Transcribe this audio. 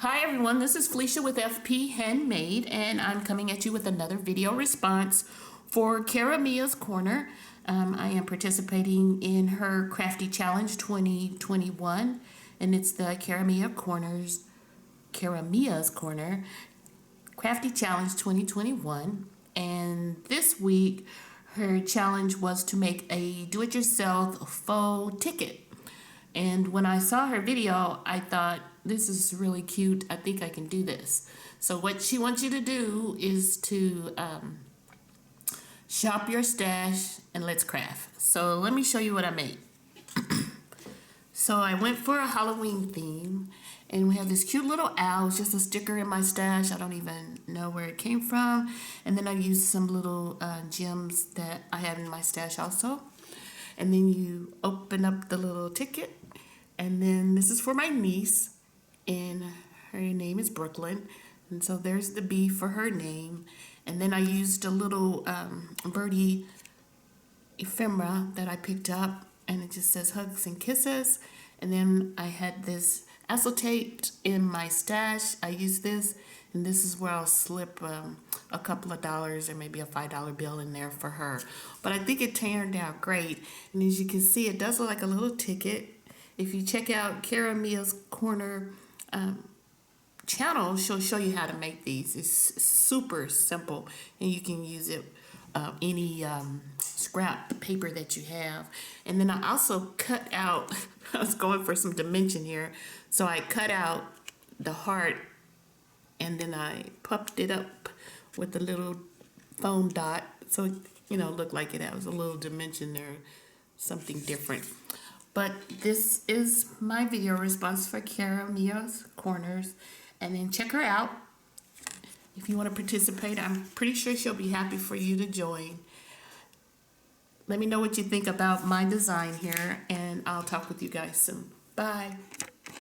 Hi everyone, this is Felicia with FP Handmade, and I'm coming at you with another video response for Cara Corner. I am participating in her Crafty Challenge 2021, and it's the Cara Corner Crafty Challenge 2021. And this week, her challenge was to make a do-it-yourself faux ticket. And when I saw her video, I thought, this is really cute. I think I can do this. So what she wants you to do is to shop your stash and let's craft. So let me show you what I made. So I went for a Halloween theme, and we have this cute little owl. It's just a sticker in my stash. I don't even know where it came from. And then I used some little gems that I had in my stash also. And then you open up the little ticket, and then this is for my niece, and her name is Brooklyn, and so there's the B for her name. And then I used a little birdie ephemera that I picked up, and it just says hugs and kisses. And then I had this acetate in my stash. I used this, and this is where I'll slip a couple of dollars or maybe a $5 bill in there for her. But I think it turned out great, and as you can see, it does look like a little ticket. If you check out Cara Corner channel, she'll show you how to make these. It's super simple, and you can use it any scrap paper that you have. And then I also cut out, I was going for some dimension here, so I cut out the heart, and then I puffed it up with a little foam dot, so it, looked like it has a little dimension there, something different. But this is my video response for Cara Corners, and then check her out if you want to participate. I'm pretty sure she'll be happy for you to join. Let me know what you think about my design here, and I'll talk with you guys soon. Bye.